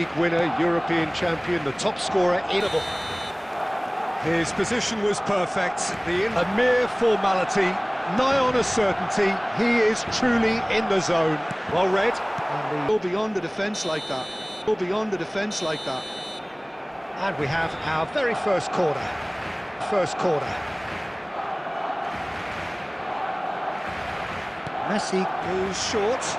League winner, European champion, the top scorer in... His position was perfect, a mere formality, nigh on a certainty. He is truly in the zone. Well read. And go beyond the defence like that. Go beyond the defence like that. And we have our very first corner. Messi goes short.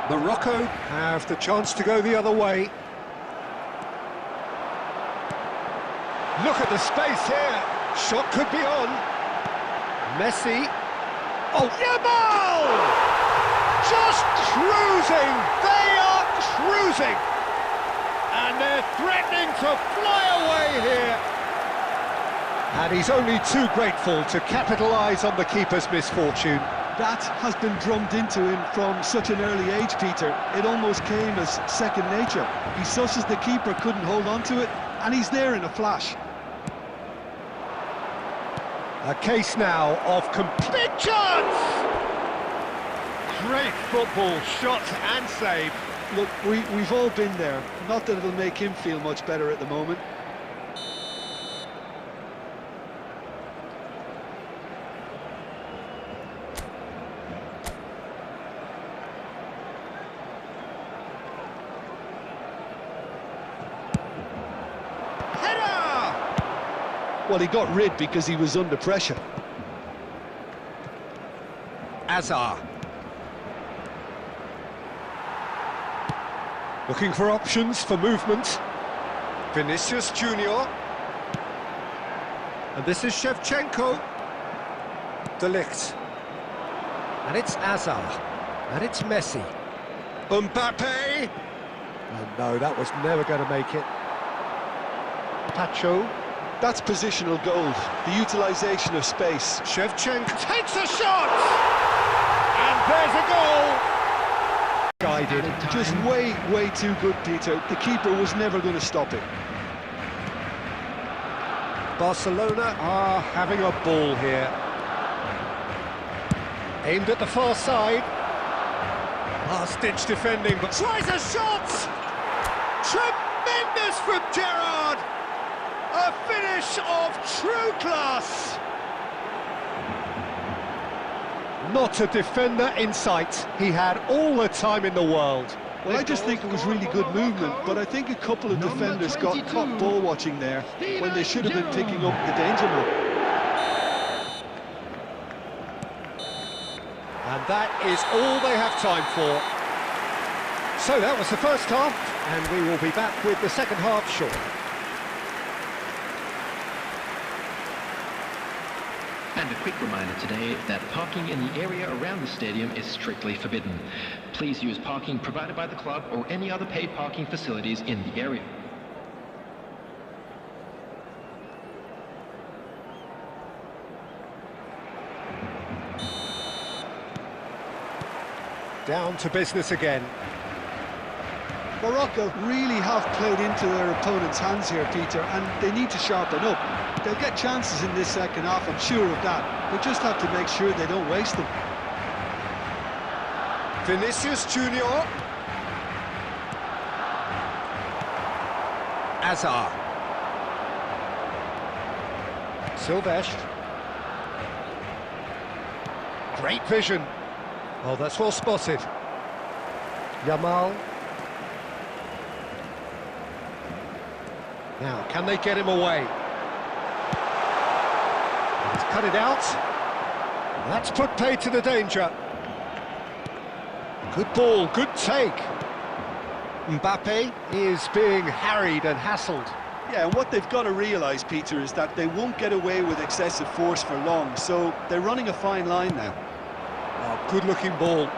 Morocco have the chance to go the other way. Look at the space here. Shot could be on. Messi. Oh, Yamal! Just cruising. They are cruising. And they're threatening to fly away here. And he's only too grateful to capitalise on the keeper's misfortune. That has been drummed into him from such an early age, Peter. It almost came as second nature. He susses the keeper couldn't hold on to it, and he's there in a flash. A case now of complete chance! Great football, shot and save. Look, we've all been there. Not that it'll make him feel much better at the moment. Well, he got rid because he was under pressure. Azar. Looking for options for movement. Vinicius Junior. And this is Shevchenko. De Ligt. And it's Azar. And it's Messi. Mbappe. Oh, no, that was never going to make it. Pacho. That's positional goal, the utilisation of space. Shevchenko takes a shot! And there's a goal! Guided. Just way too good, Peter. The keeper was never going to stop it. Barcelona are having a ball here. Aimed at the far side. Last-ditch defending, but tries a shot! Tremendous from Gerrard! A finish of true class! Not a defender in sight. He had all the time in the world. Well, I just think it was really good movement, but I think a couple of defenders got caught ball watching there when they should have been picking up the danger man. And that is all they have time for. So that was the first half, and we will be back with the second half shortly. And a quick reminder today that parking in the area around the stadium is strictly forbidden. Please use parking provided by the club or any other paid parking facilities in the area. Down to business again. Morocco really have played into their opponent's hands here, Peter, and they need to sharpen up. They'll get chances in this second half, I'm sure of that. They just have to make sure they don't waste them. Vinicius Junior. Azar. Silvestre. Great vision. Oh, that's well spotted. Yamal. Now, can they get him away? He's cut it out. That's put pay to the danger. Good ball, good take. Mbappe is being harried and hassled. Yeah, and what they've got to realise, Peter, is that they won't get away with excessive force for long, so they're running a fine line now. Oh, good-looking ball.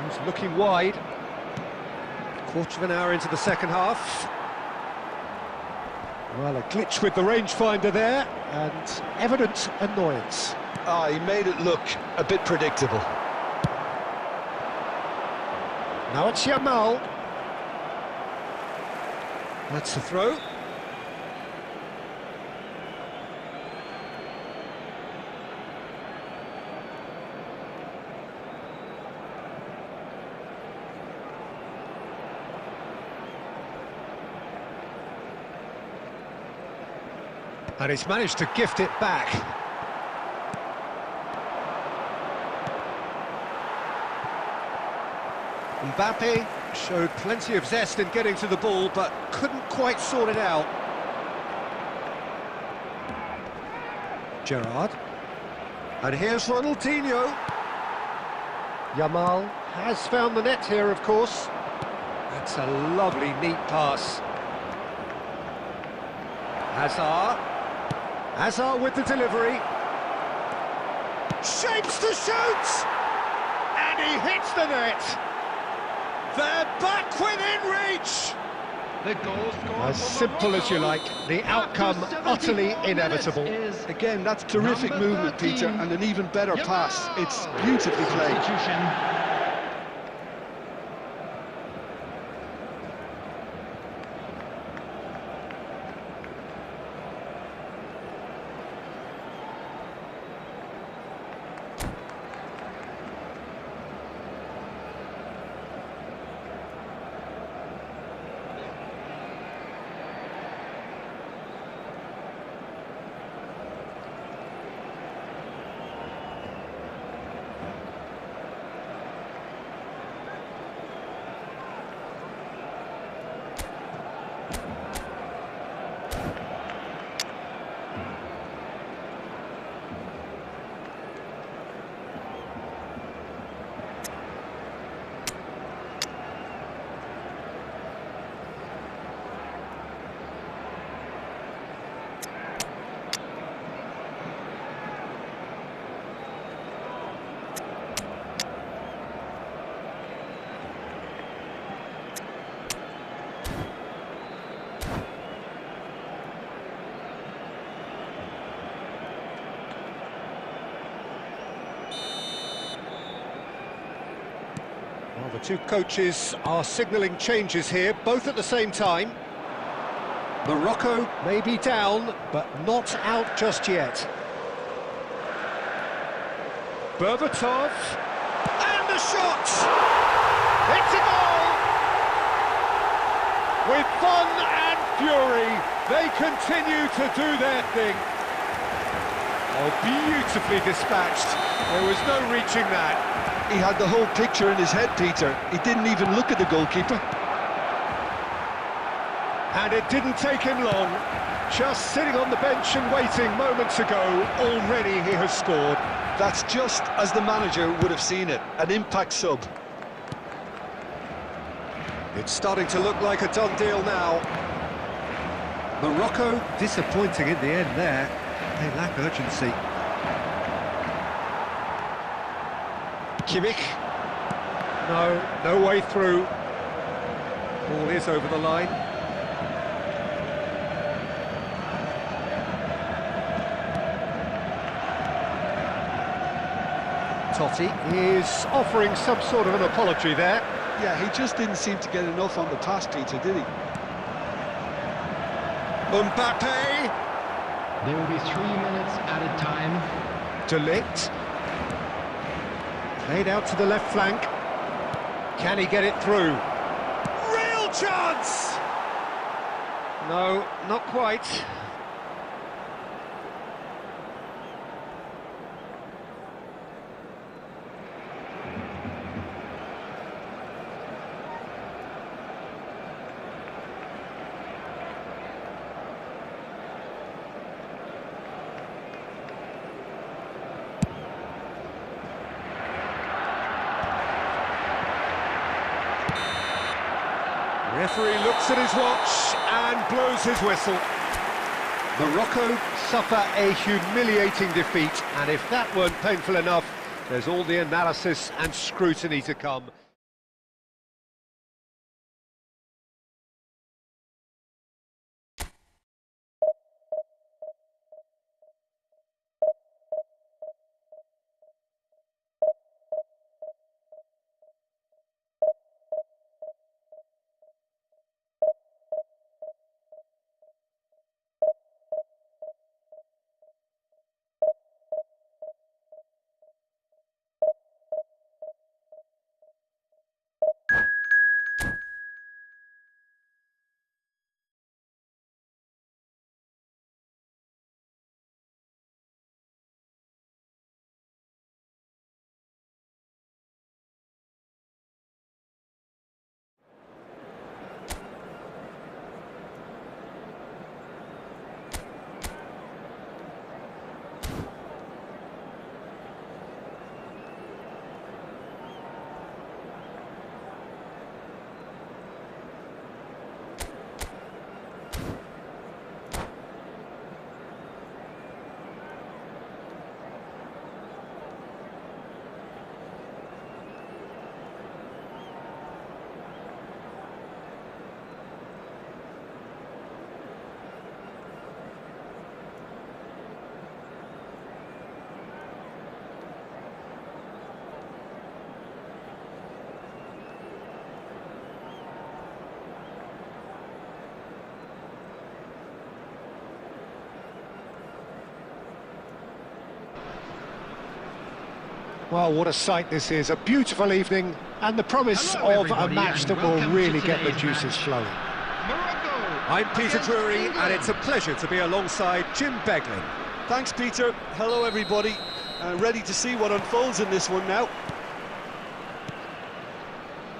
He's looking wide. Quarter of an hour into the second half. Well, a glitch with the rangefinder there, and evident annoyance. He made it look a bit predictable. Now it's Yamal. That's the throw. And he's managed to gift it back. Mbappe showed plenty of zest in getting to the ball, but couldn't quite sort it out. Gerrard. And here's Ronaldinho. Yamal has found the net here, of course. That's a lovely, neat pass. Hazard. Hazard with the delivery. Shapes to shoot! And he hits the net. They're back within reach! The goal scorer As simple as you like, the outcome utterly inevitable. Again, that's terrific movement, Peter, and an even better pass. It's beautifully played. Substitution. Well, the two coaches are signalling changes here, both at the same time. Morocco may be down, but not out just yet. Berbatov, and the shot! It's a goal! With fun and fury, they continue to do their thing. Oh, beautifully dispatched. There was no reaching that. He had the whole picture in his head, Peter. He didn't even look at the goalkeeper. And it didn't take him long. Just sitting on the bench and waiting moments ago, already he has scored. That's just as the manager would have seen it, an impact sub. It's starting to look like a done deal now. Morocco disappointing in the end there. They lack urgency. Kimmich. No way through. Ball is over the line. Totti is offering some sort of an apology there. Yeah, he just didn't seem to get enough on the pass, Peter, did he? Mbappe. There will be 3 minutes added time. De Ligt. Played out to the left flank. Can he get it through? Real chance! No, not quite. Referee looks at his watch and blows his whistle. Morocco suffer a humiliating defeat, and if that weren't painful enough, there's all the analysis and scrutiny to come. Well, what a sight this is. A beautiful evening and the promise Hello, of a everybody, match and that will welcome really to get the today's juices match. flowing. I'm Peter Drury, and it's a pleasure to be alongside Jim Beglin. Thanks, Peter. Hello, everybody. Ready to see what unfolds in this one now.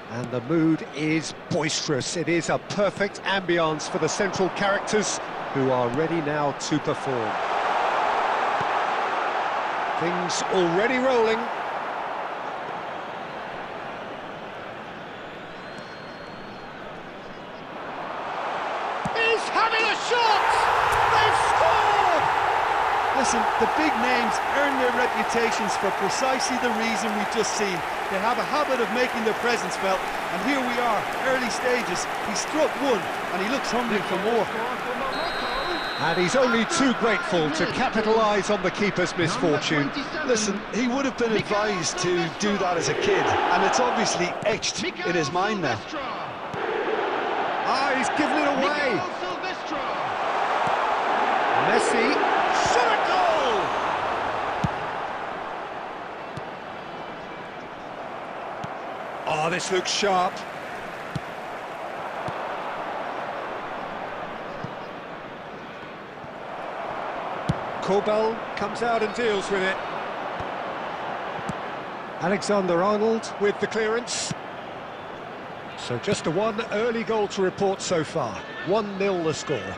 And the mood is boisterous. It is a perfect ambience for the central characters who are ready now to perform. Things already rolling. He's having a shot! They've scored! Listen, the big names earn their reputations for precisely the reason we've just seen. They have a habit of making their presence felt, and here we are, early stages. He struck one, and he looks hungry for more. And he's only too grateful to capitalise on the keeper's misfortune. Listen, he would have been advised to do that as a kid, and it's obviously etched in his mind now. Ah, he's given it away. Messi, shot a goal! Oh, this looks sharp. Kobel comes out and deals with it. Alexander-Arnold with the clearance. So just the one early goal to report so far. 1-0 the score.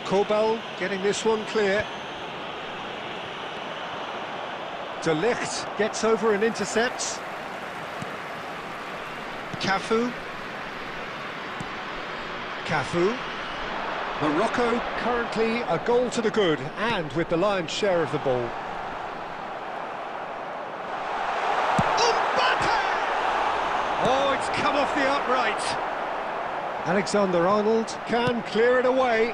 Kobel getting this one clear. De Ligt gets over and intercepts. Cafu. Morocco currently a goal to the good and with the lion's share of the ball. Oh, it's come off the upright. Alexander-Arnold can clear it away.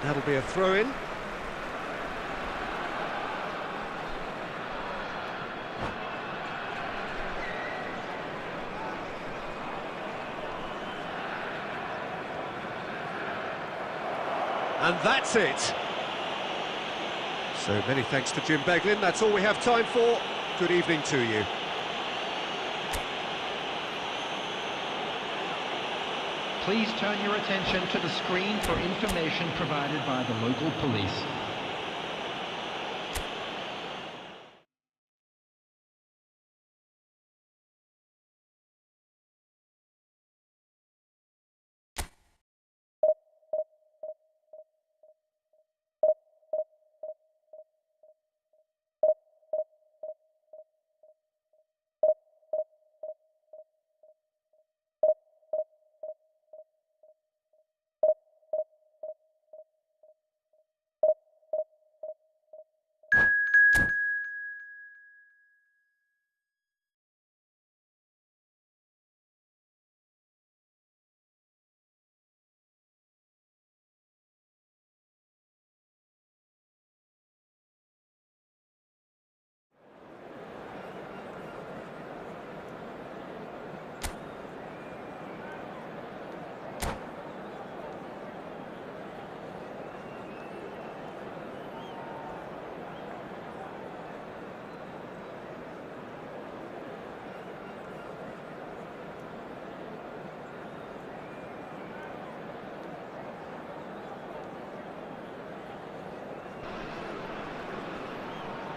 That'll be a throw-in. And that's it. So many thanks to Jim Beglin. That's all we have time for. Good evening to you. Please turn your attention to the screen for information provided by the local police.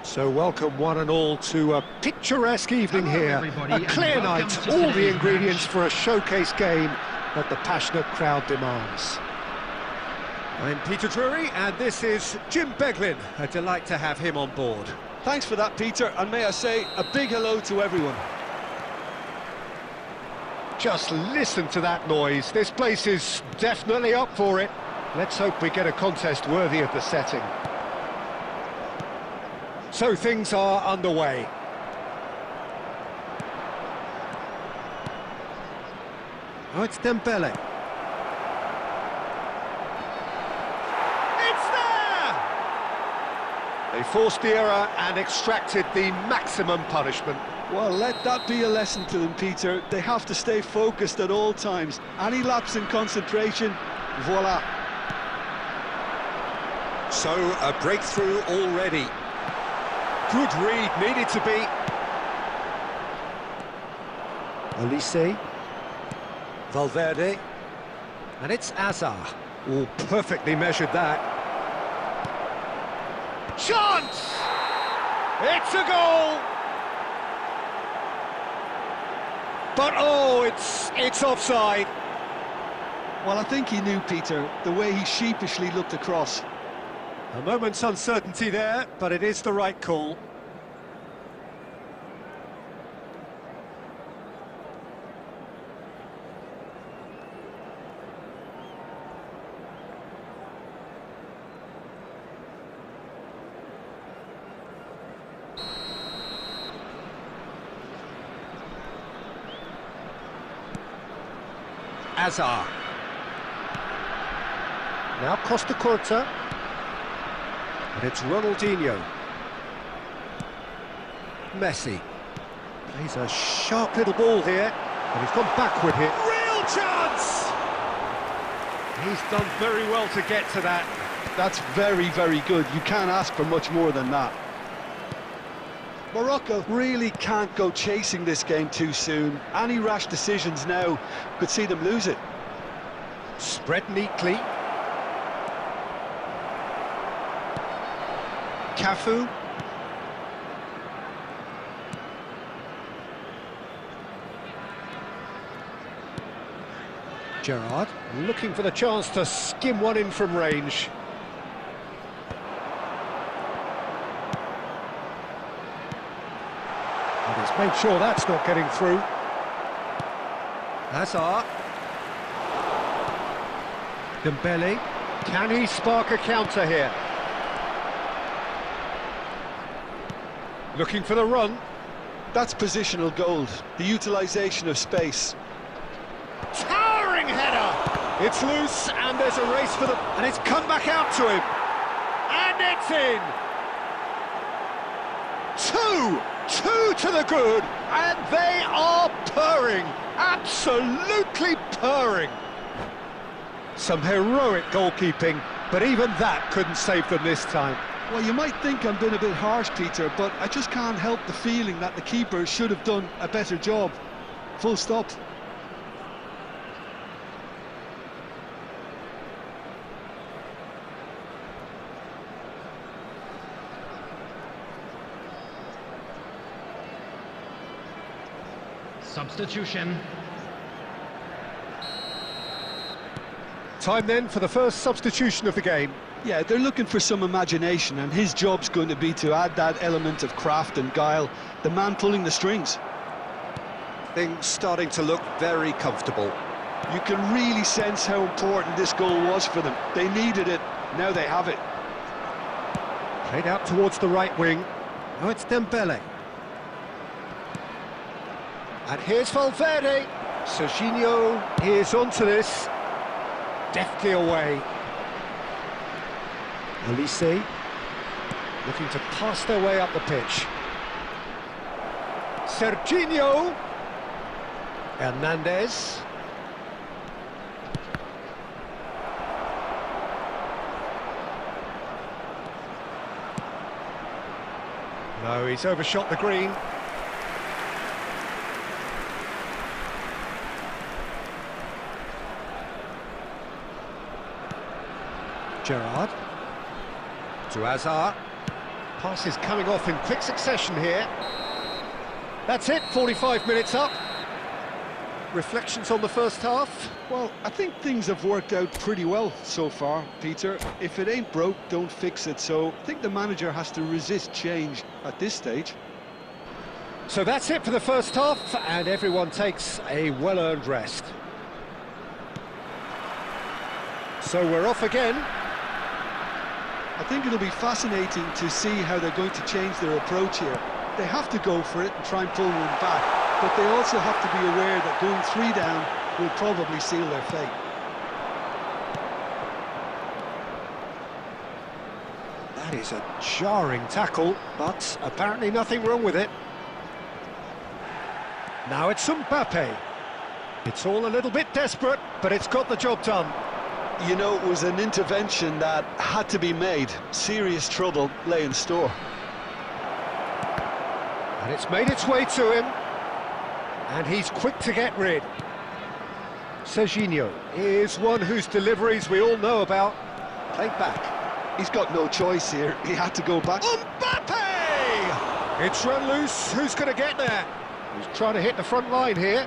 So welcome one and all to a picturesque evening here. A clear night, all the ingredients for a showcase game that the passionate crowd demands. I'm Peter Drury, and this is Jim Beglin. A delight to have him on board. Thanks for that, Peter, and may I say a big hello to everyone. Just listen to that noise. This place is definitely up for it. Let's hope we get a contest worthy of the setting. So things are underway. Oh, it's Dembele. It's there! They forced the error and extracted the maximum punishment. Well, let that be a lesson to them, Peter. They have to stay focused at all times. Any lapse in concentration, voila. So, a breakthrough already. Good read, needed to be. Elise. Valverde. And it's Azar. Oh, perfectly measured that. Chance! It's a goal! But oh, it's offside. Well, I think he knew, Peter, the way he sheepishly looked across. A moment's uncertainty there, but it is the right call. Azar. Now Costa Curta. And it's Ronaldinho. Messi. Plays a sharp little ball here. And he's gone backward here. Real chance! He's done very well to get to that. That's very, very good. You can't ask for much more than that. Morocco really can't go chasing this game too soon. Any rash decisions now could see them lose it. Spread neatly. Cafu. Gerrard looking for the chance to skim one in from range. And he's made sure that's not getting through. Hazard. Dembele. Can he spark a counter here? Looking for the run. That's positional gold, the utilisation of space. Towering header! It's loose, and there's a race for the... And it's come back out to him. And it's in! Two to the good, and they are purring, absolutely purring. Some heroic goalkeeping, but even that couldn't save them this time. Well, you might think I'm being a bit harsh, Peter, but I just can't help the feeling that the keeper should have done a better job. Full stop. Substitution. Time then for the first substitution of the game. Yeah, they're looking for some imagination, and his job's going to be to add that element of craft and guile, the man pulling the strings. Things starting to look very comfortable. You can really sense how important this goal was for them. They needed it, now they have it. Played out towards the right wing. Now it's Dembele. And here's Valverde. Serginho is onto this. Deftly away. Elise looking to pass their way up the pitch. Serginho. Hernandez. No, he's overshot the green. Gerrard to Hazard. Pass is coming off in quick succession here. That's it, 45 minutes up. Reflections on the first half? Well, I think things have worked out pretty well so far, Peter. If it ain't broke, don't fix it. So I think the manager has to resist change at this stage. So that's it for the first half, and everyone takes a well-earned rest. So we're off again. I think it'll be fascinating to see how they're going to change their approach here. They have to go for it and try and pull one back, but they also have to be aware that going 3 down will probably seal their fate. That is a jarring tackle, but apparently nothing wrong with it. Now it's Mbappe. It's all a little bit desperate, but it's got the job done. You know, it was an intervention that had to be made. Serious trouble lay in store. And it's made its way to him. And he's quick to get rid. Serginho is one whose deliveries we all know about. Played back. He's got no choice here. He had to go back. Mbappe! It's run loose. Who's going to get there? He's trying to hit the front line here.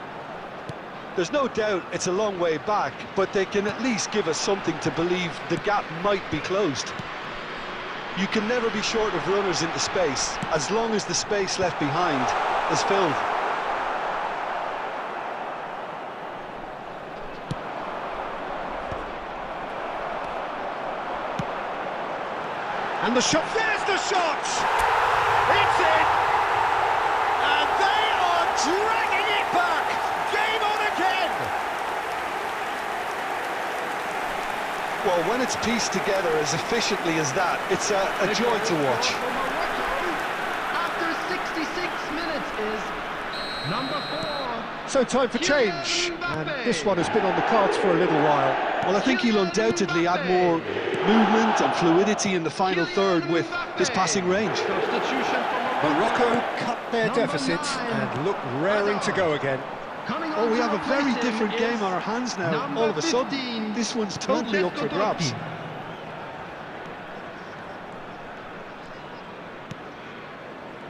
There's no doubt it's a long way back, but they can at least give us something to believe the gap might be closed. You can never be short of runners into space, as long as the space left behind is filled. And the shot, there's the shot! It's in! And they are dragging it back! Game on again! Well, when it's pieced together as efficiently as that, it's a joy to watch. After 66 minutes is number 4. So time for change, and this one has been on the cards for a little while. Well, I think he'll undoubtedly add more movement and fluidity in the final third with his passing range. Morocco cut their deficit and look raring to go again. Oh, we have a very different game on our hands now. All of a sudden, this one's totally up for grabs.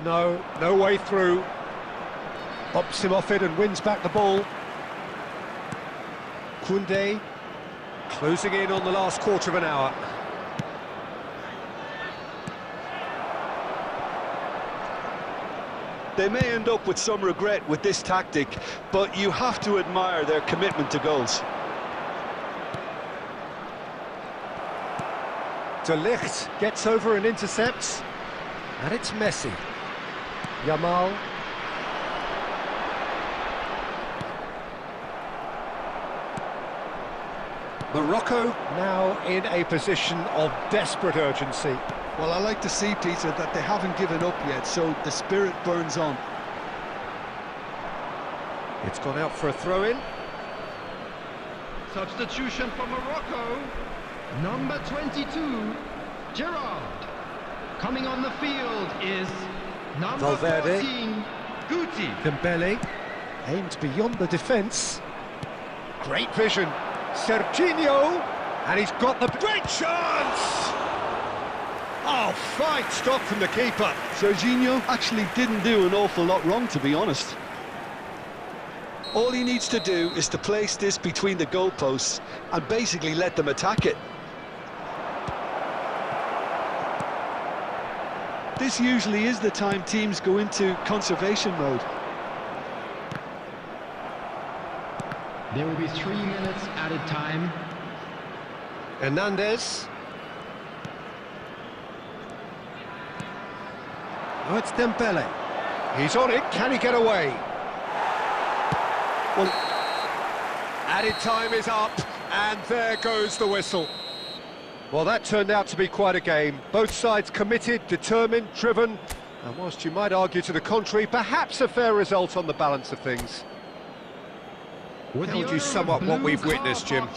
No way through. Bops him off it and wins back the ball. Koundé closing in on the last quarter of an hour. They may end up with some regret with this tactic, but you have to admire their commitment to goals. De Ligt gets over and intercepts. And it's Messi. Yamal. Morocco now in a position of desperate urgency. Well, I like to see, Peter, that they haven't given up yet, so the spirit burns on. It's gone out for a throw-in. Substitution for Morocco. Number 22, Gerard. Coming on the field is number Valverde. 14, Guti. Dembele aimed beyond the defence. Great vision. Serginho, and he's got the great chance! Oh, fine stop from the keeper. Serginho actually didn't do an awful lot wrong, to be honest. All he needs to do is to place this between the goalposts and basically let them attack it. This usually is the time teams go into conservation mode. There will be 3 minutes added time. Hernandez. Oh, it's Dembele. He's on it. Can he get away? Well, added time is up, and there goes the whistle. Well, that turned out to be quite a game. Both sides committed, determined, driven, and whilst you might argue to the contrary, perhaps a fair result on the balance of things. How would you sum up what we've witnessed, Jim?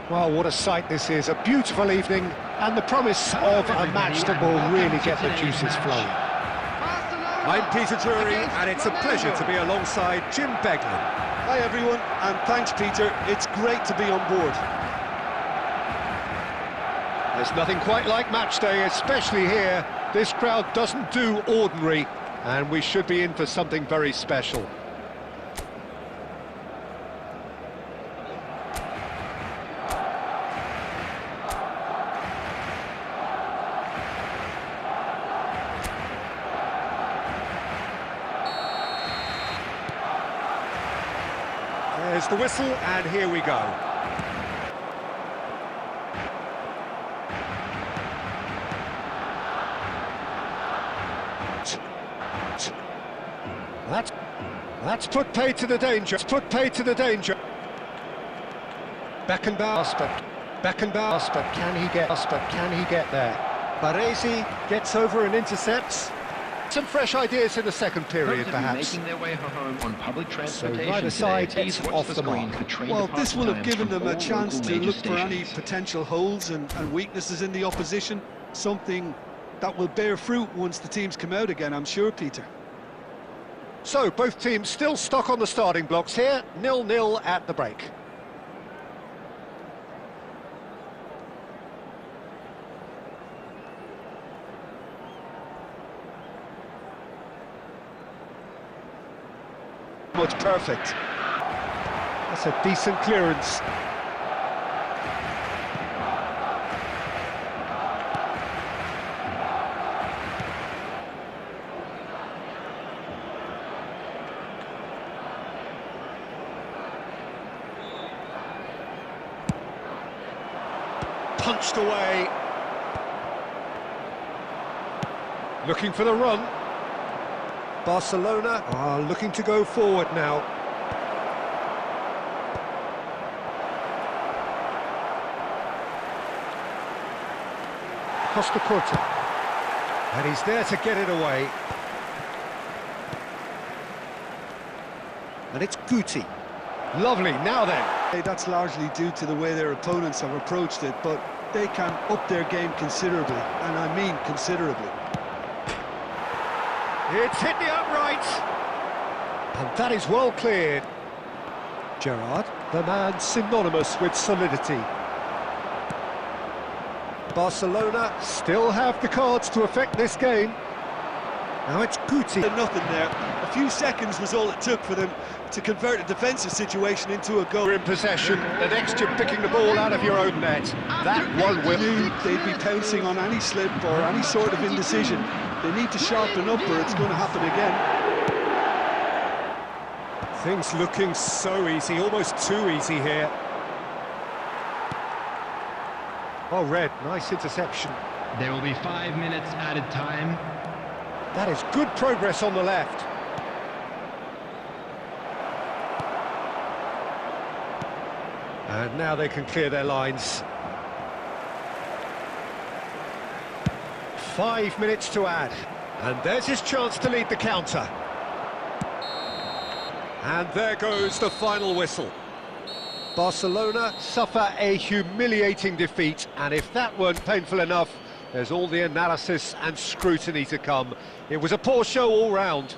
Well, what a sight this is. A beautiful evening and the promise of a match that will really get the juices flowing. I'm Peter Drury, and it's a pleasure to be alongside Jim Beglin. Hi everyone, and thanks Peter, it's great to be on board. There's nothing quite like match day, especially here. This crowd doesn't do ordinary, and we should be in for something very special. There's the whistle, and here we go. That's put pay to the danger. It's put pay to the danger. Beckenbauer, but can he get there? Baresi gets over and intercepts. Some fresh ideas in the second period, perhaps. Making their way home on public transportation so neither side today, gets off the mark. Well, this will have given them a chance to look for any potential holes and weaknesses in the opposition, something that will bear fruit once the teams come out again, I'm sure, Peter. So, both teams still stuck on the starting blocks here, 0-0 at the break. much perfect. That's a decent clearance. Punched away. Looking for the run. Barcelona are looking to go forward now. Costa Curta. And he's there to get it away. And it's Guti. Lovely, now then. Hey, that's largely due to the way their opponents have approached it, but they can up their game considerably, and I mean considerably. It's hit the upright. And that is well cleared. Gerrard, the man synonymous with solidity. Barcelona still have the cards to affect this game. Now it's Guti. Nothing there. A few seconds was all it took for them to convert a defensive situation into a goal. We're in possession. The next you're picking the ball out of your own net. That one will. They'd be pouncing on any slip or any sort of indecision. They need to sharpen up or it's going to happen again. Things looking so easy, almost too easy here. Oh, Red, nice interception. There will be 5 minutes added time. That is good progress on the left. And now they can clear their lines. 5 minutes to add. And there's his chance to lead the counter. And there goes the final whistle. Barcelona suffer a humiliating defeat, and if that weren't painful enough, there's all the analysis and scrutiny to come. It was a poor show all round.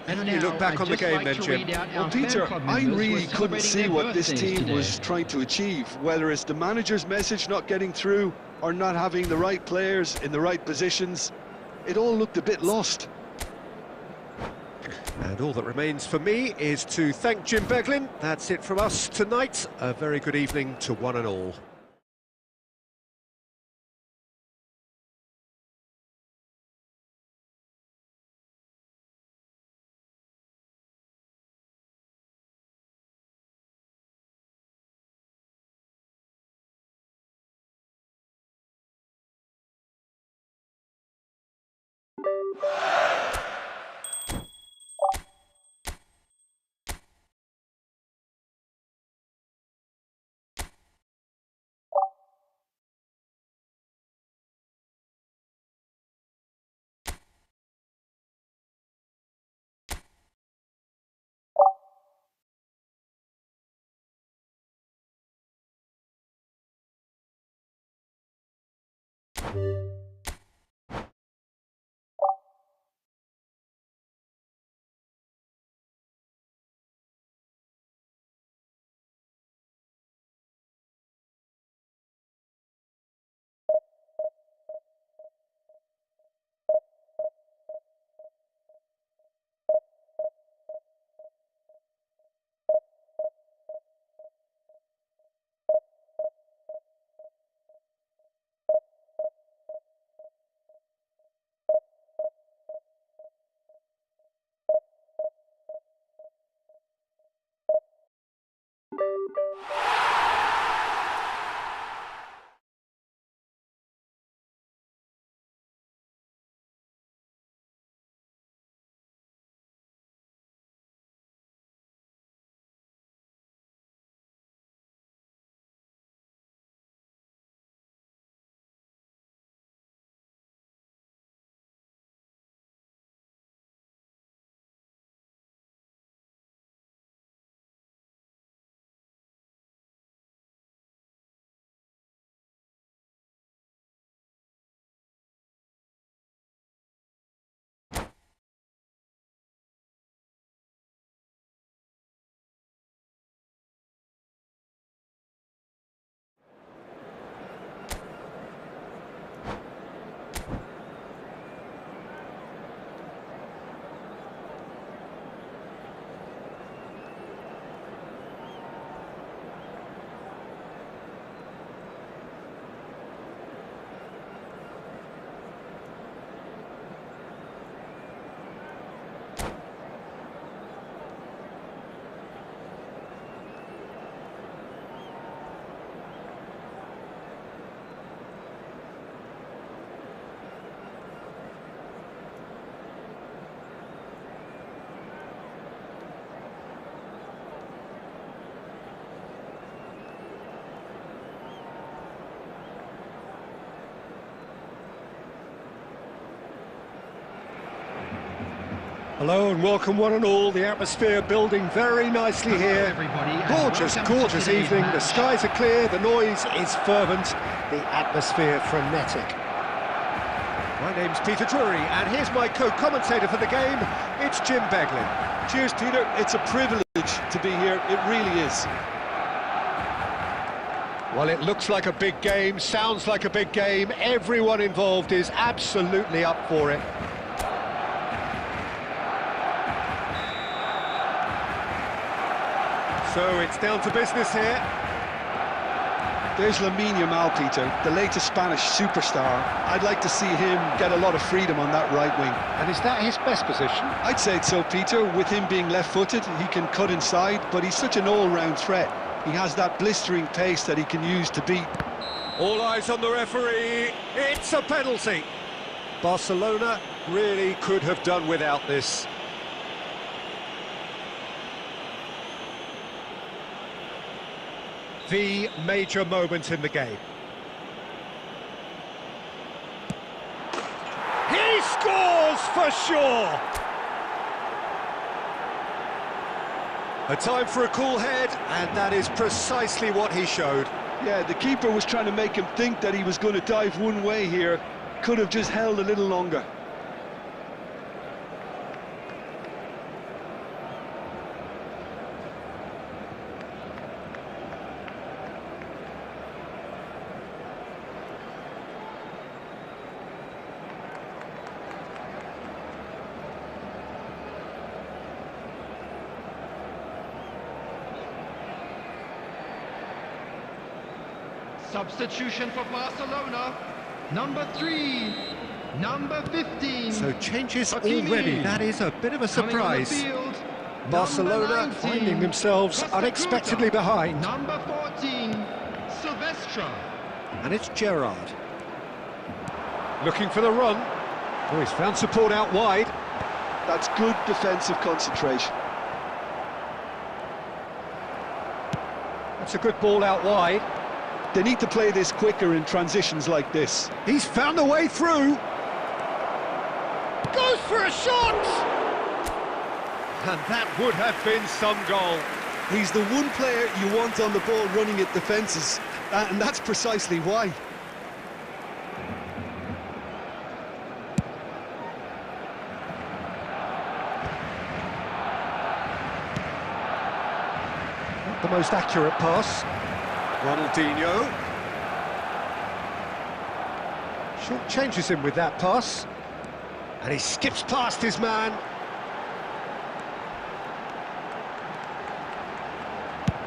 And you look back on the game then, Jim. Well, Peter, I really couldn't see what this team was trying to achieve, whether it's the manager's message not getting through or not having the right players in the right positions. It all looked a bit lost. And all that remains for me is to thank Jim Beglin. That's it from us tonight. A very good evening to one and all. Hello and welcome one and all. The atmosphere building very nicely here. Gorgeous, gorgeous evening. The skies are clear, the noise is fervent, the atmosphere frenetic. My name's Peter Drury and here's my co-commentator for the game. It's Jim Beglin. Cheers, Peter. It's a privilege to be here. It really is. Well, it looks like a big game, sounds like a big game. Everyone involved is absolutely up for it. So it's down to business here. There's Lamine Yamal, Peter, the latest Spanish superstar. I'd like to see him get a lot of freedom on that right wing. And is that his best position? I'd say so, Peter. With him being left-footed, he can cut inside, but he's such an all-round threat. He has that blistering pace that he can use to beat. All eyes on the referee. It's a penalty. Barcelona really could have done without this. The major moment in the game. He scores for sure! A time for a cool head, and that is precisely what he showed. Yeah, the keeper was trying to make him think that he was going to dive one way here. Could have just held a little longer. Substitution for Barcelona, number 3, number 15. So changes Hakimi. already, that is a bit of a Coming on the surprise. field, Barcelona number 19, finding themselves Costa unexpectedly Curta. behind. Number 14, Silvestre. And it's Gerrard. Looking for the run. Oh, he's found support out wide. That's good defensive concentration. That's a good ball out wide. They need to play this quicker in transitions like this. He's found a way through. Goes for a shot! And that would have been some goal. He's the one player you want on the ball running at defences, and that's precisely why. Not the most accurate pass. Ronaldinho. Short changes him with that pass. And he skips past his man.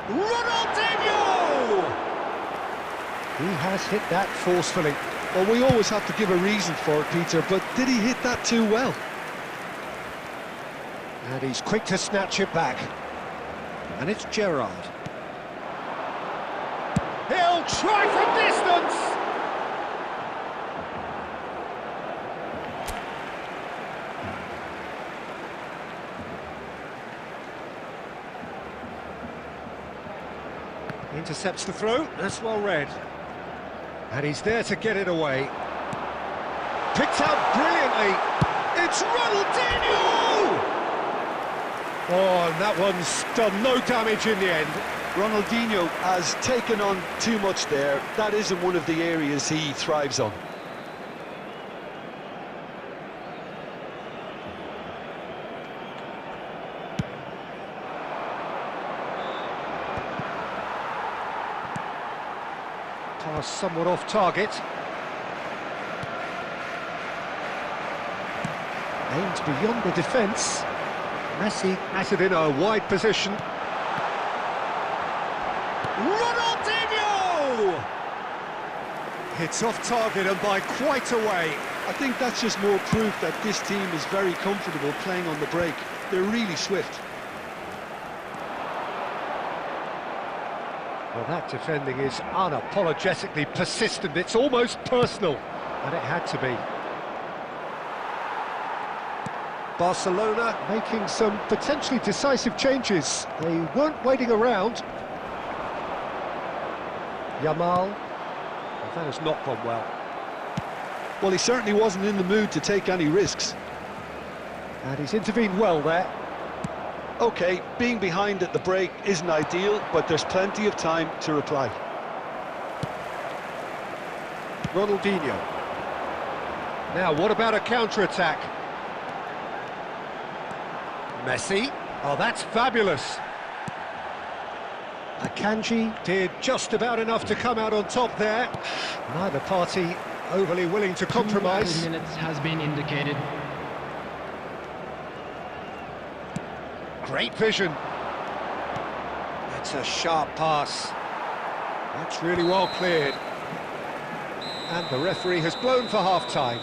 Ronaldinho! He has hit that forcefully. Well, we always have to give a reason for it, Peter, but did he hit that too well? And he's quick to snatch it back. And it's Gerrard. He'll try from distance! Intercepts the throw, that's well read. And he's there to get it away. Picked out brilliantly. It's Ronaldinho! Oh, and that one's done no damage in the end. Ronaldinho has taken on too much there. That isn't one of the areas he thrives on. Pass somewhat off target. Aimed beyond the defence. Messi has it in a wide position. Ronaldinho! It's off target and by quite a way. I think that's just more proof that this team is very comfortable playing on the break. They're really swift. Well, that defending is unapologetically persistent. It's almost personal, and it had to be. Barcelona making some potentially decisive changes. They weren't waiting around. Yamal, well, that has not gone well. Well, he certainly wasn't in the mood to take any risks. And he's intervened well there. OK, being behind at the break isn't ideal, but there's plenty of time to reply. Ronaldinho. Now, what about a counter-attack? Messi. Oh, that's fabulous. Akanji did just about enough to come out on top there. Neither party overly willing to compromise. 2 minutes has been indicated. Great vision. It's a sharp pass. That's really well cleared. And the referee has blown for half-time.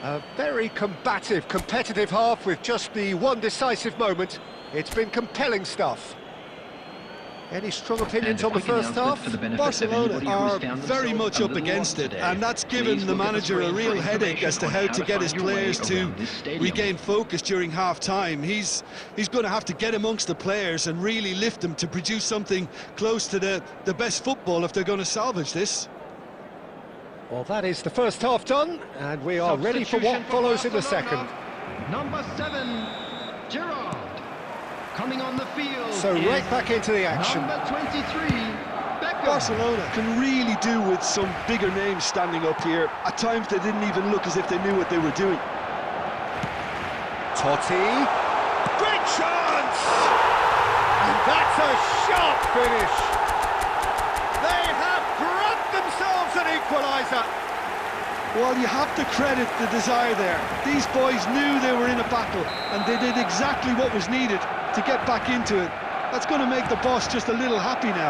A very combative, competitive half with just the one decisive moment. It's been compelling stuff. Any strong opinions on the first half? Barcelona are very much up against it, and that's given the manager a real headache as to how to get his players to regain focus during half-time. He's going to have to get amongst the players and really lift them to produce something close to the best football if they're going to salvage this. Well, that is the first half done, and we are ready for what follows in the second. Number 7, Gerrard. Coming on the field. So right back into the action. Number 23, Beckham. Barcelona can really do with some bigger names standing up here. At times they didn't even look as if they knew what they were doing. Totti. Great chance! And that's a sharp finish. They have grabbed themselves an equaliser. Well, you have to credit the desire there. These boys knew they were in a battle, and they did exactly what was needed to get back into it. That's going to make the boss just a little happy now.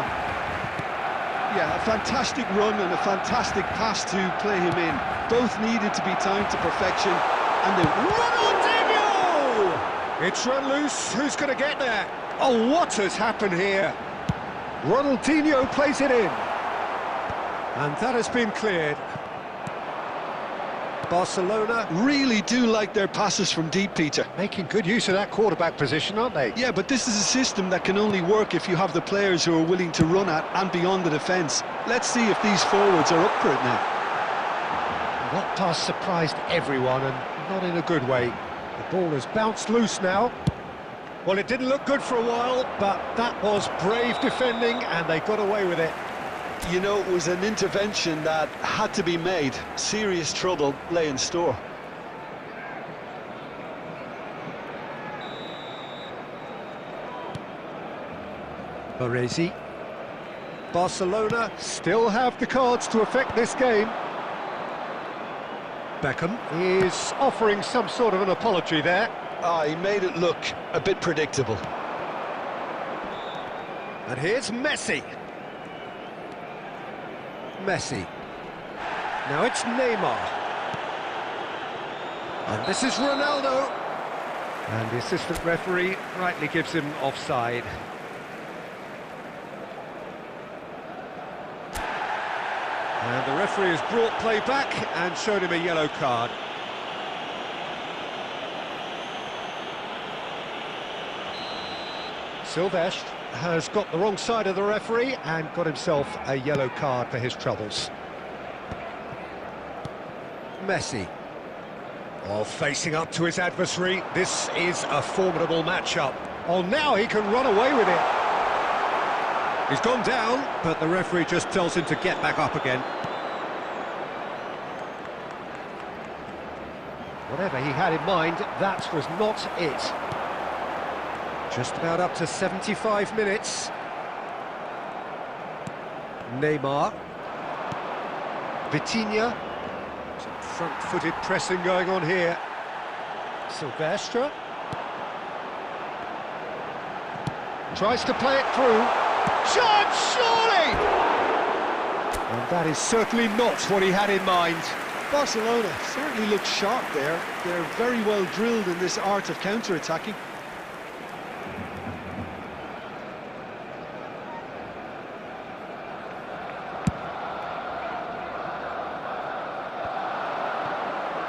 Yeah, a fantastic run and a fantastic pass to play him in. Both needed to be timed to perfection, and they... Ronaldinho! It's run loose. Who's going to get there? Oh, what has happened here? Ronaldinho plays it in. And that has been cleared. Barcelona really do like their passes from deep, Peter. making good use of that quarterback position, aren't they? Yeah, but this is a system that can only work if you have the players who are willing to run at and beyond the defence. Let's see if these forwards are up for it now. That pass surprised everyone, and not in a good way. The ball has bounced loose now. Well, it didn't look good for a while, but that was brave defending, and they got away with it. You know, it was an intervention that had to be made. Serious trouble lay in store. Baresi. Barcelona still have the cards to affect this game. Beckham is offering some sort of an apology there. He made it look a bit predictable. And here's Messi. Messi. Now it's Neymar. And this is Ronaldo. And the assistant referee rightly gives him offside. And the referee has brought play back and showed him a yellow card. Silvestre has got the wrong side of the referee and got himself a yellow card for his troubles. Messi. Oh, facing up to his adversary. This is a formidable matchup. Oh, now he can run away with it. He's gone down, but the referee just tells him to get back up again. Whatever he had in mind, that was not it. Just about up to 75 minutes. Neymar. Vitinha. Some front-footed pressing going on here. Silvestre. Tries to play it through. Chance, surely! And that is certainly not what he had in mind. Barcelona certainly look sharp there. They're very well drilled in this art of counter-attacking.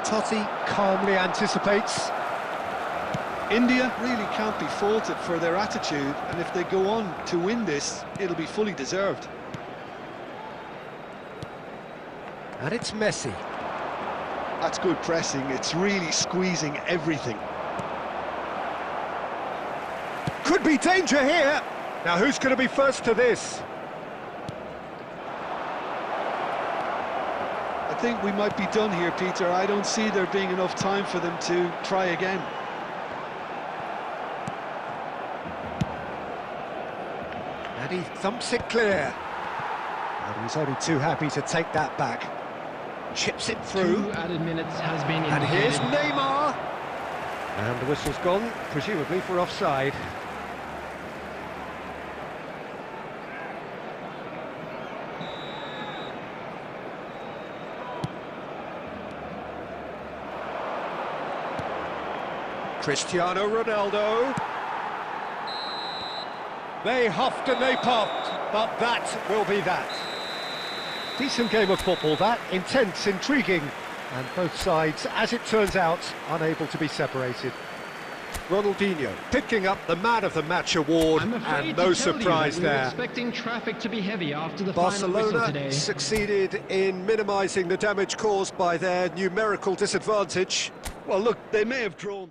Totti calmly anticipates. India really can't be faulted for their attitude, and if they go on to win this, it'll be fully deserved. And it's Messi. That's good pressing, it's really squeezing everything. Could be danger here. Now who's going to be first to this? I think we might be done here, Peter. I don't see there being enough time for them to try again. And he thumps it clear. And he's only too happy to take that back. Chips it through. 2 added minutes has been And indicated. here's Neymar. And the whistle's gone, presumably for offside. Cristiano Ronaldo. They huffed and they puffed, but that will be that. Decent game of football, that. Intense, intriguing, and both sides, as it turns out, unable to be separated. Ronaldinho picking up the Man of the Match award, I'm afraid and no to tell you surprise that we were there. expecting traffic to be heavy after the final whistle Barcelona today. succeeded in minimising the damage caused by their numerical disadvantage. Well, look, they may have drawn...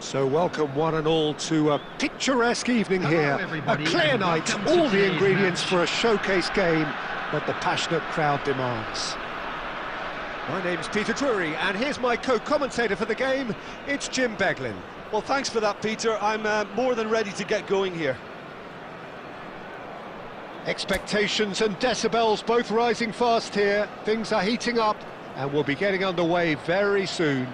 So welcome one and all to a picturesque evening here, a clear night, all the ingredients for a showcase game that the passionate crowd demands. My name's Peter Drury, and here's my co-commentator for the game, it's Jim Beglin. Well, thanks for that, Peter. I'm more than ready to get going here. Expectations and decibels both rising fast here, things are heating up, and we'll be getting underway very soon.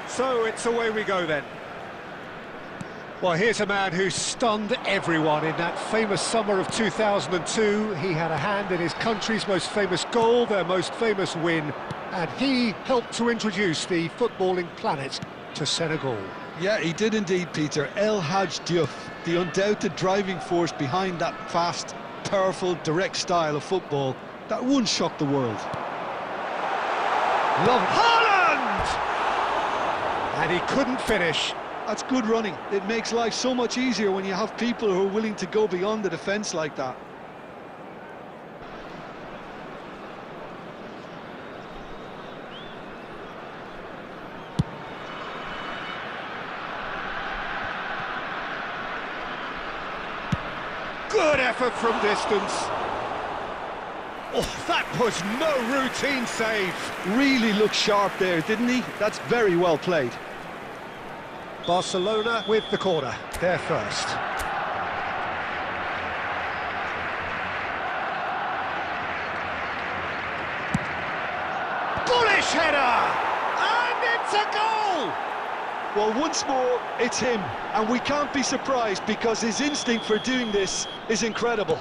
So it's away we go then. Well, here's a man who stunned everyone in that famous summer of 2002. He had a hand in his country's most famous goal, their most famous win, and he helped to introduce the footballing planet to Senegal. Yeah, he did indeed, Peter. El Hadj Diouf, the undoubted driving force behind that fast, powerful, direct style of football that once shocked the world. Love Haaland! And he couldn't finish. That's good running. It makes life so much easier when you have people who are willing to go beyond the defence like that. Good effort from distance. Oh, that was no routine save. Really looked sharp there, didn't he? That's very well played. Barcelona with the corner, they're first. Bullish header! And it's a goal! Well, once more, it's him. And we can't be surprised because his instinct for doing this is incredible.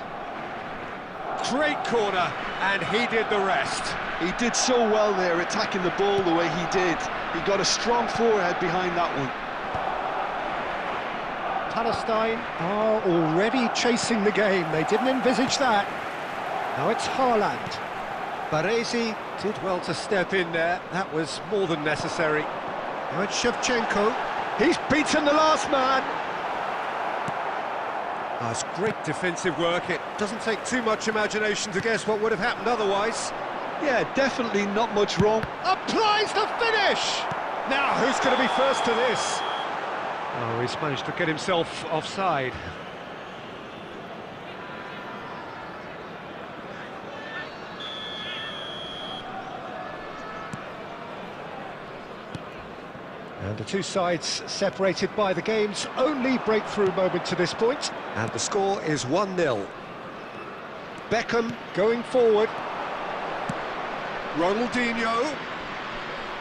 Great corner, and he did the rest. He did so well there, attacking the ball the way he did. He got a strong forehead behind that one. Palestine are already chasing the game. They didn't envisage that. Now it's Haaland. Baresi did well to step in there. That was more than necessary. Now it's Shevchenko. He's beaten the last man. That's great defensive work. It doesn't take too much imagination to guess what would have happened otherwise. Yeah, definitely not much wrong. Applies the finish! Now, who's going to be first to this? Oh, he's managed to get himself offside. And the two sides separated by the game's only breakthrough moment to this point. And the score is 1-0. Beckham going forward. Ronaldinho.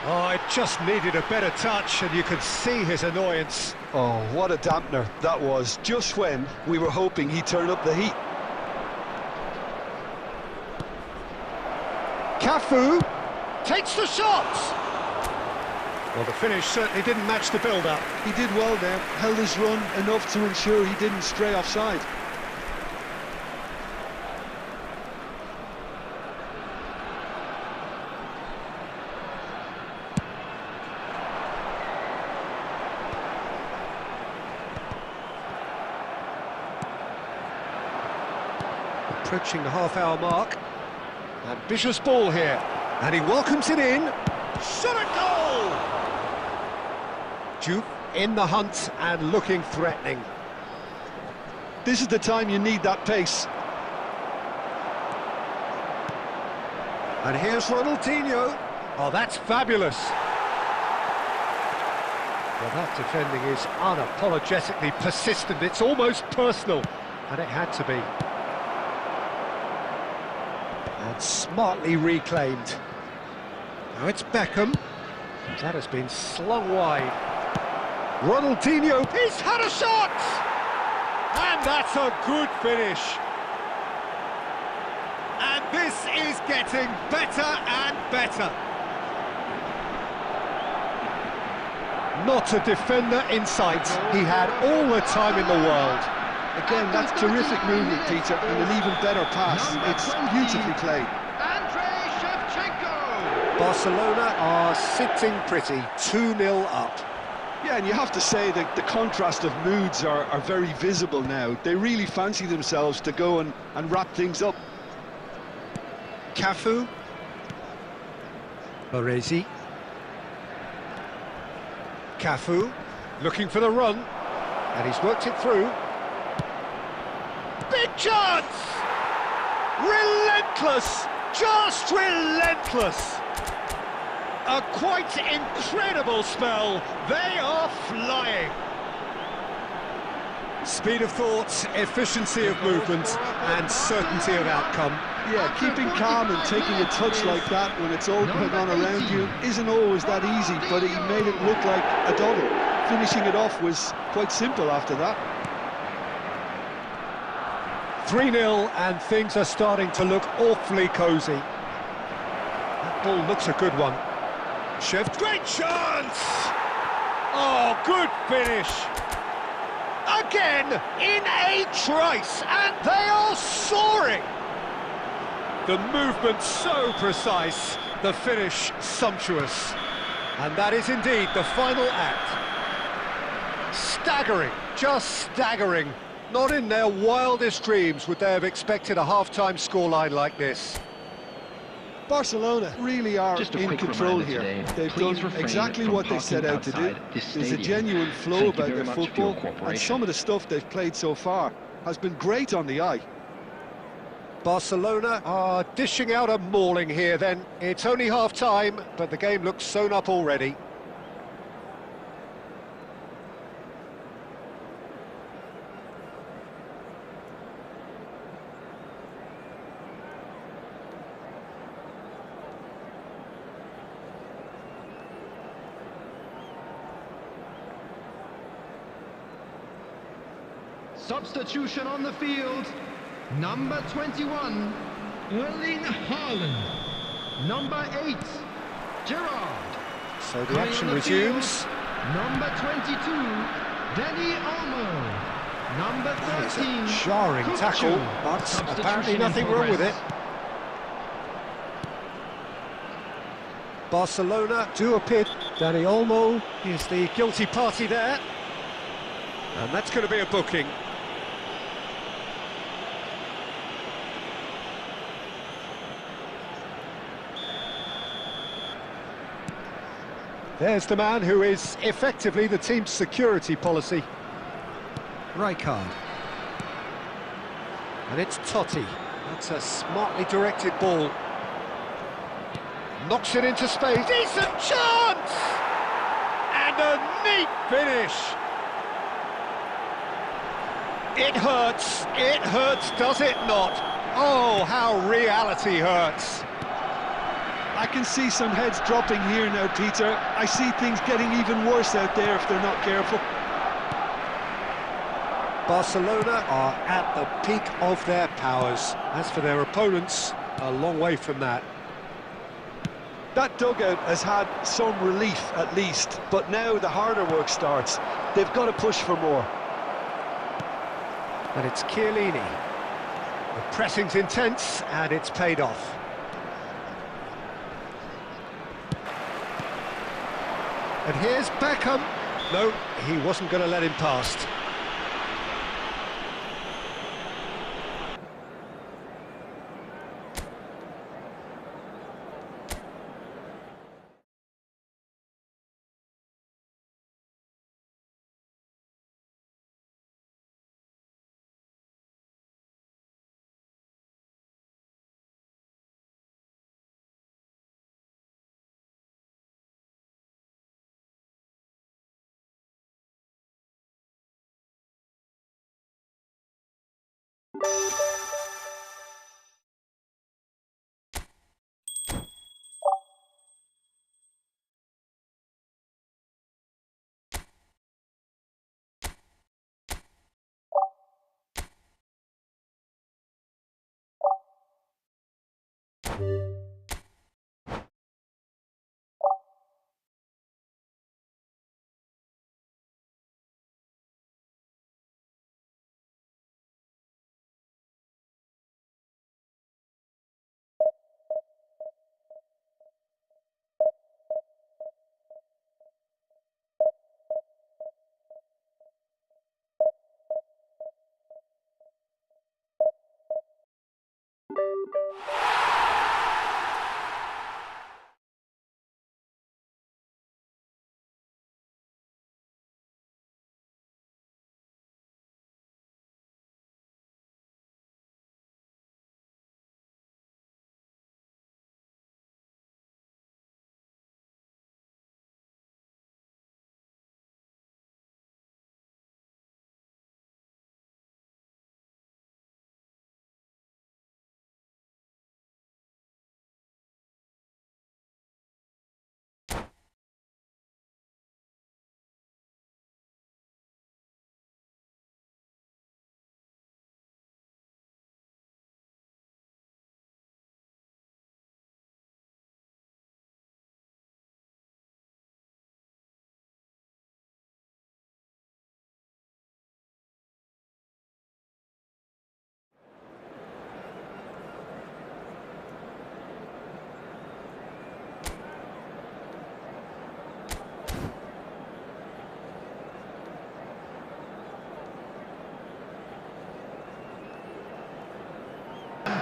Oh, it just needed a better touch, and you could see his annoyance. Oh, what a dampener that was, just when we were hoping he'd turn up the heat. Cafu takes the shot! Well, the finish certainly didn't match the build-up. He did well there, held his run enough to ensure he didn't stray offside. Approaching the half-hour mark. Ambitious ball here, and he welcomes it in. Shot a goal! Diouf in the hunt and looking threatening. This is the time you need that pace. And here's Ronaldinho. Oh, that's fabulous. Well, that defending is unapologetically persistent. It's almost personal, and it had to be. And smartly reclaimed. Now it's Beckham. That has been slung wide. Ronaldinho, he's had a shot! And that's a good finish. And this is getting better and better. Not a defender in sight. He had all the time in the world. Again, that's terrific movement, Peter, and an even better pass. It's beautifully played. Barcelona are sitting pretty, 2-0 up. Yeah, and you have to say that the contrast of moods are very visible now. They really fancy themselves to go and wrap things up. Cafu. Baresi. Cafu, looking for the run, and he's worked it through. Big chance! Relentless! Just relentless! A quite incredible spell. They are flying. Speed of thought, efficiency of movement, and certainty of outcome. Yeah, keeping calm and taking a touch like that when it's all going on around you isn't always that easy, but he made it look like a doddle. Finishing it off was quite simple after that. 3-0, and things are starting to look awfully cosy. That ball looks a good one. Shift, great chance! Oh, good finish! Again, in a trice, and they are soaring! The movement so precise, the finish sumptuous. And that is indeed the final act. Staggering, just staggering. Not in their wildest dreams would they have expected a half-time scoreline like this. Barcelona really are in control here. They've done exactly what they set out to do. There's a genuine flow about their football, and some of the stuff they've played so far has been great on the eye. Barcelona are dishing out a mauling here then. It's only half-time, but the game looks sewn up already. Substitution on the field. Number 21, Erling Haaland. Number 8, Gerrard. So the action resumes. Number 22, Dani Olmo. Number 13, it's a jarring tackle, but apparently nothing wrong with it. Barcelona do appear. Dani Olmo is the guilty party there. And that's going to be a booking. There's the man who is effectively the team's security policy. Rijkaard. And it's Totti. That's a smartly directed ball. Knocks it into space. Decent chance! And a neat finish. It hurts, does it not? Oh, how reality hurts. I can see some heads dropping here now, Peter. I see things getting even worse out there if they're not careful. Barcelona are at the peak of their powers. As for their opponents, a long way from that. That dugout has had some relief at least, but now the harder work starts. They've got to push for more. And it's Chiellini. The pressing's intense, and it's paid off. And here's Beckham. No, he wasn't going to let him past.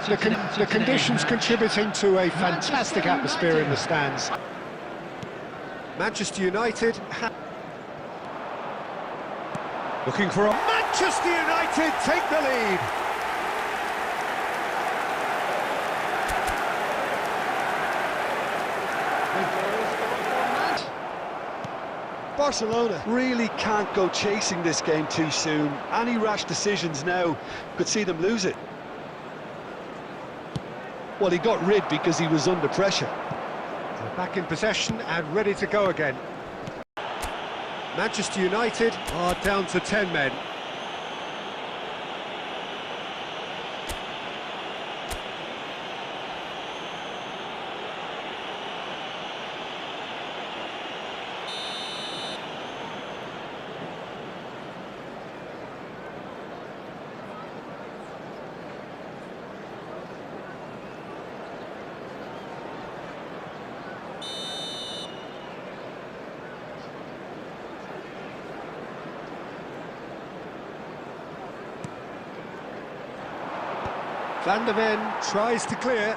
The conditions contributing to a fantastic atmosphere in the stands. Manchester United looking for a... Manchester United take the lead. Barcelona really can't go chasing this game too soon. Any rash decisions now could see them lose it. Well, he got rid because he was under pressure. They're back in possession and ready to go again. Manchester United are down to 10 men. Van der Ven tries to clear.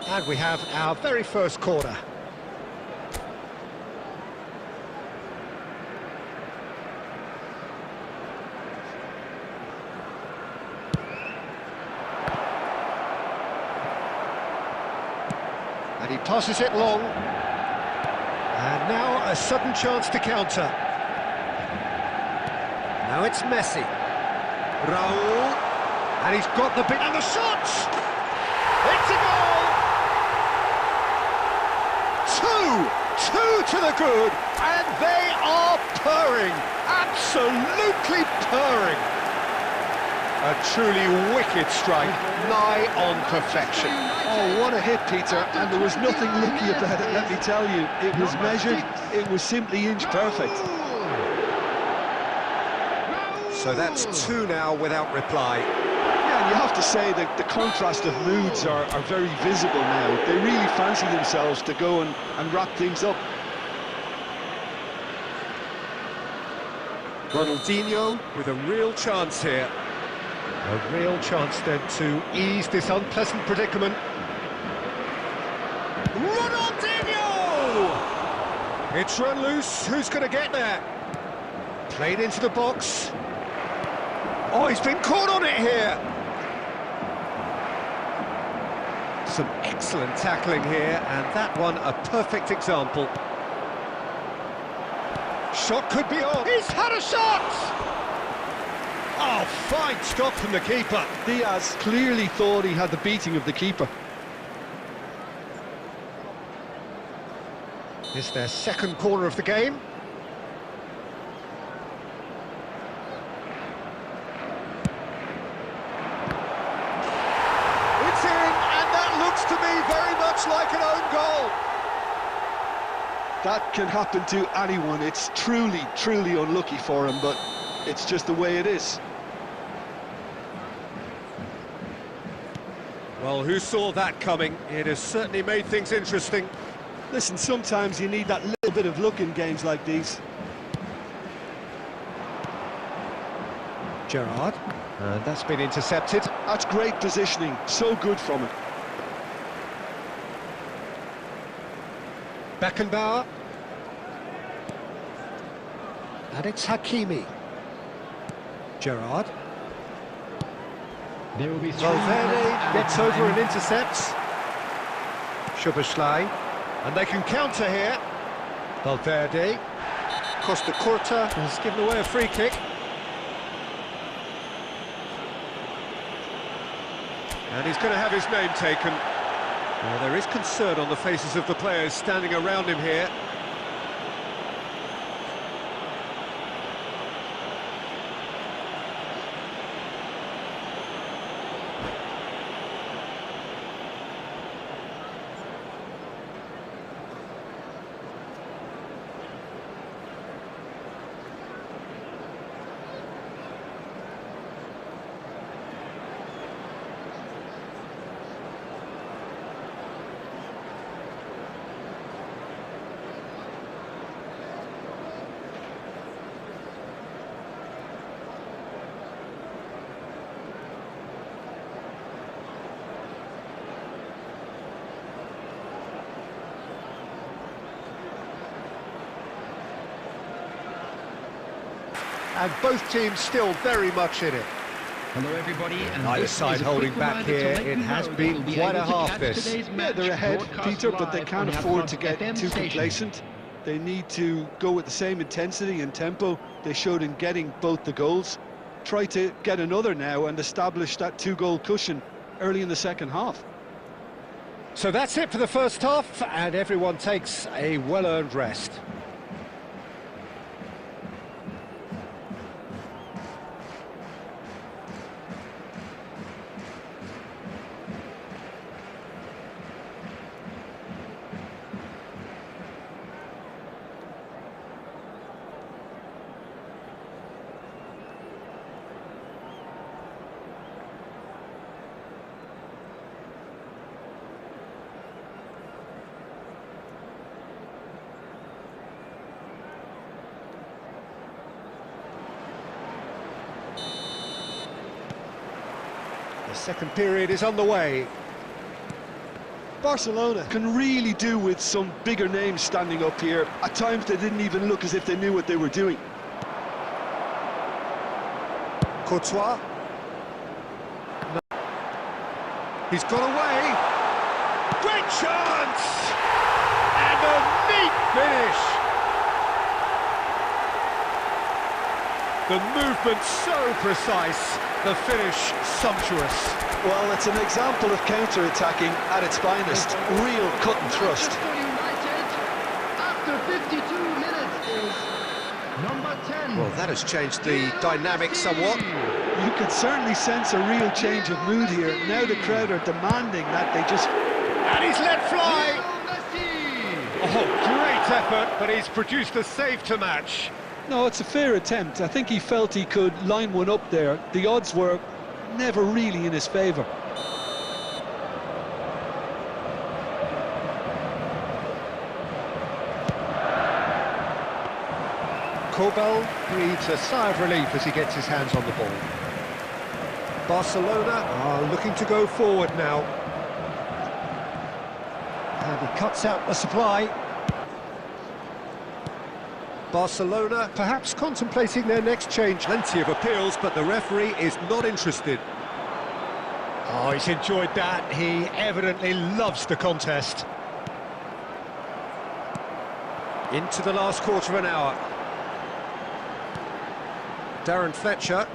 And we have our very first corner. And he passes it long. And now a sudden chance to counter. Now it's Messi. Raul. And he's got the big... And the shot! It's a goal! Two to the good, and they are purring. Absolutely purring. A truly wicked strike, nigh on perfection. Oh, what a hit, Peter, and there was nothing lucky about it, let me tell you. It was measured, it was simply inch perfect. So that's two now without reply. Yeah, and you have to say that the contrast of moods are very visible now. They really fancy themselves to go and wrap things up. Ronaldinho with a real chance here. A real chance then to ease this unpleasant predicament. Ronaldinho! It's run loose, who's going to get there? Played into the box. Oh, he's been caught on it here. Some excellent tackling here, and that one a perfect example. Shot could be on. He's had a shot! Oh, fine stop from the keeper. Diaz clearly thought he had the beating of the keeper. It's their second corner of the game. It's in, and that looks to me very much like an own goal. That can happen to anyone. It's truly, truly unlucky for him, but it's just the way it is. Well, who saw that coming? It has certainly made things interesting. Listen, sometimes you need that little bit of luck in games like these. Gerrard, and that's been intercepted. That's great positioning, so good from it. Beckenbauer. And it's Hakimi. Gerrard. There will be Valverde gets over and intercepts. Szoboszlai. And they can counter here. Valverde. Costa Curta has given away a free kick. And he's going to have his name taken. Well, there is concern on the faces of the players standing around him here. and both teams still very much in it. Hello everybody, and Neither this side is a holding quick back reminder to here. let It you has know that been you'll be quite able a to half catch this. today's Yeah, match they're ahead, broadcast Peter, but they live can't on our afford to club's get FM too station. complacent. They need to go with the same intensity and tempo they showed in getting both the goals. Try to get another now and establish that two-goal cushion early in the second half. So that's it for the first half, and everyone takes a well-earned rest. The second period is on the way. Barcelona can really do with some bigger names standing up here. At times they didn't even look as if they knew what they were doing. Courtois. No. He's got away. Great chance! And a neat finish. The movement so precise, the finish sumptuous. Well, it's an example of counter-attacking at its finest. Real cut and thrust. Manchester United, after 52 minutes, is number 10. Well, that has changed the dynamic somewhat. You could certainly sense a real change of mood here. Now the crowd are demanding that they just... And he's let fly. Lionel Messi. Oh, great effort, but he's produced a save to match. No, it's a fair attempt. I think he felt he could line one up there. The odds were never really in his favour. Kobel breathes a sigh of relief as he gets his hands on the ball. Barcelona are looking to go forward now. And he cuts out the supply. Barcelona perhaps contemplating their next change. Plenty of appeals, but the referee is not interested. Oh, he's enjoyed that. He evidently loves the contest. Into the last quarter of an hour. Darren Fletcher.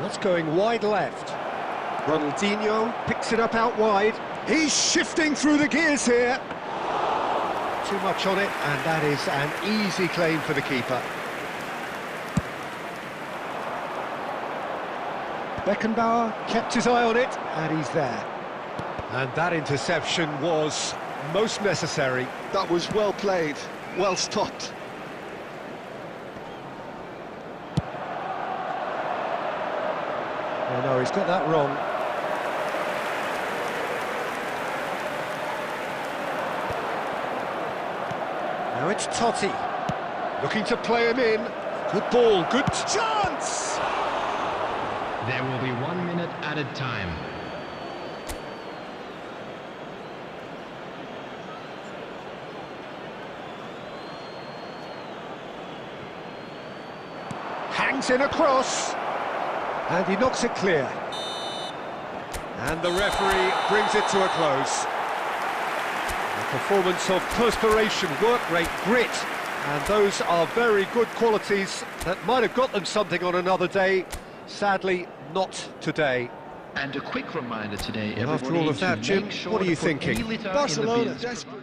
That's going wide left. Ronaldinho picks it up out wide. He's shifting through the gears here. Too much on it, and that is an easy claim for the keeper. Beckenbauer kept his eye on it, and he's there. And that interception was most necessary. That was well played, well stopped. Oh no, he's got that wrong. Now it's Totti, looking to play him in. Good ball, good chance! There will be 1 minute added time. Hangs in a cross, and he knocks it clear. And the referee brings it to a close. A performance of perspiration, work rate, grit, and those are very good qualities that might have got them something on another day. Sadly, not today. And a quick reminder today, Well, after all of everybody, that, to Jim, make sure what are to you put thinking? any litter in the Barcelona bins. desperate.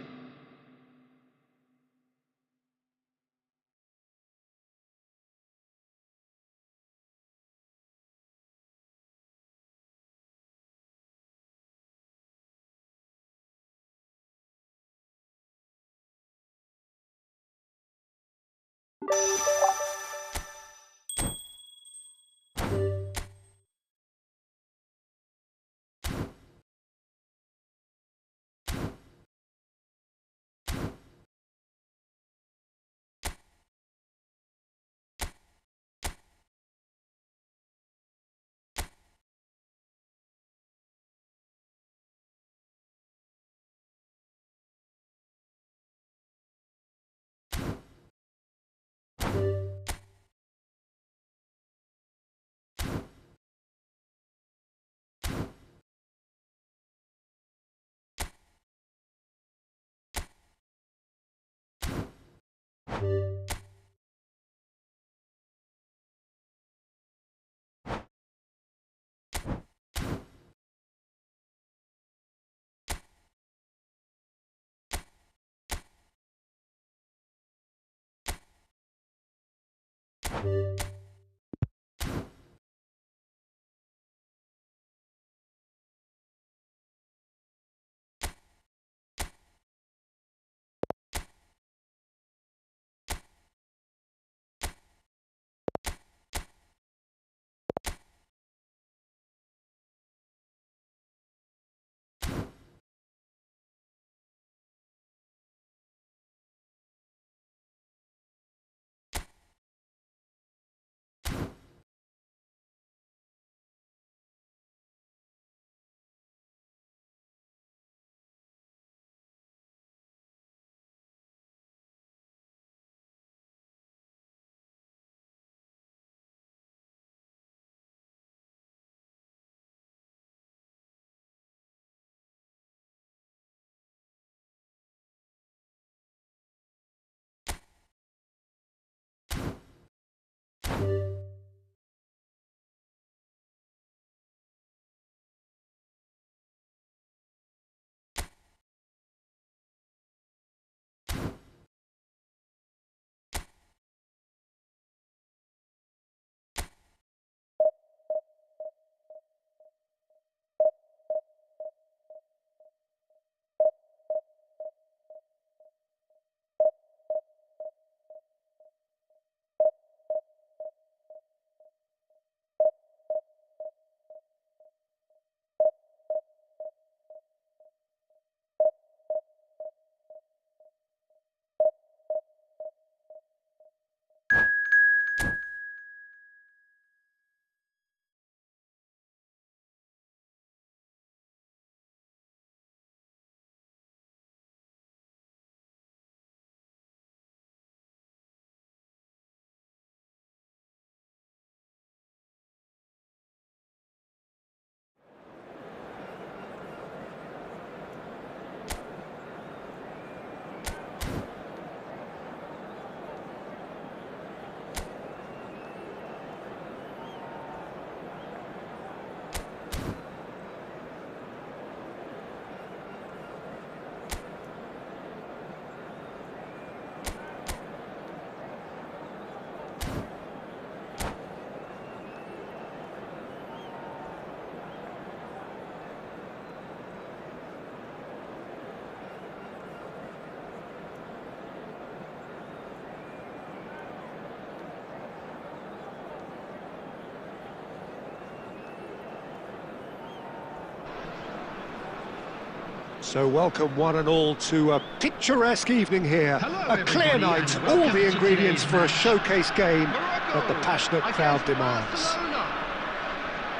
So welcome one and all to a picturesque evening here. Hello, A clear everybody, night, and all welcome the to ingredients today's for a showcase game that the passionate Morocco crowd against demands. Barcelona.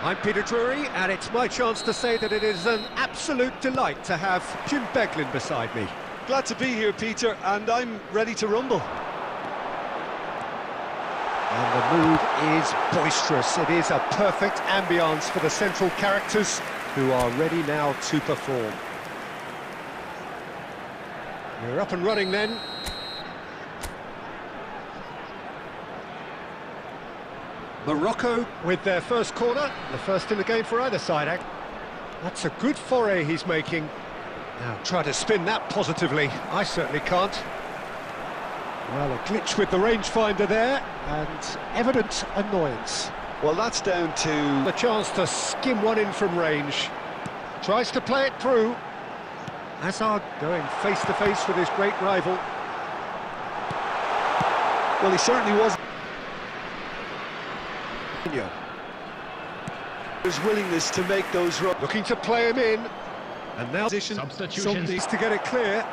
I'm Peter Drury, and it's my chance to say that it is an absolute delight to have Jim Beglin beside me. Glad to be here, Peter, and I'm ready to rumble. And the mood is boisterous. It is a perfect ambience for the central characters who are ready now to perform. We're up and running then. Morocco with their first corner, the first in the game for either side. That's a good foray he's making. Now try to spin that positively. I certainly can't. Well, a glitch with the rangefinder there, and evident annoyance. Well, that's down to... The chance to skim one in from range. Tries to play it through. Hazard going face-to-face with his great rival. Well, he certainly was. His willingness to make those runs. Looking to play him in. And now Substitutions. Some needs to get it clear.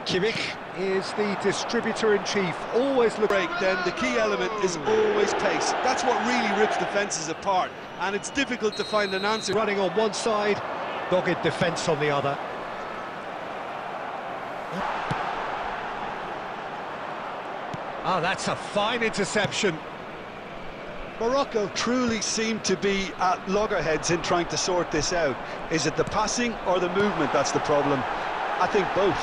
Kimmich is the distributor-in-chief. Always look... Break, then the key element is always pace. That's what really rips defences apart, and it's difficult to find an answer. Running on one side, dogged defence on the other. Oh, that's a fine interception. Morocco truly seem to be at loggerheads in trying to sort this out. Is it the passing or the movement that's the problem? I think both.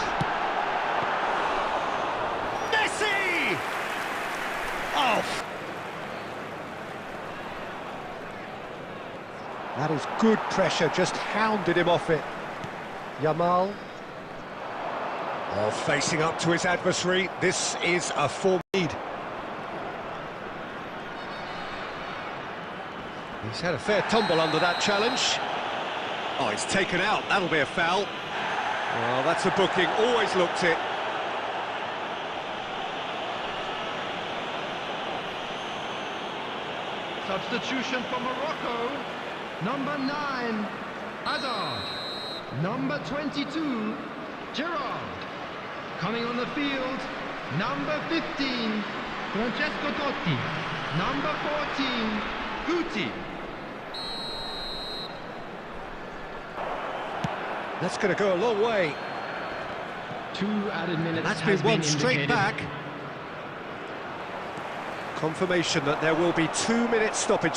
That is good pressure, just hounded him off it. Yamal. Oh, facing up to his adversary. This is a form lead. He's had a fair tumble under that challenge. Oh, it's taken out. That'll be a foul. Well, that's a booking. Always looked it. Substitution for Morocco. Number 9, Hazard. Number 22, Gerrard. Coming on the field, number 15, Francesco Totti. Number 14, Guti. That's going to go a long way. 2 added minutes. That's been won straight back. Confirmation that there will be 2 minutes stoppage.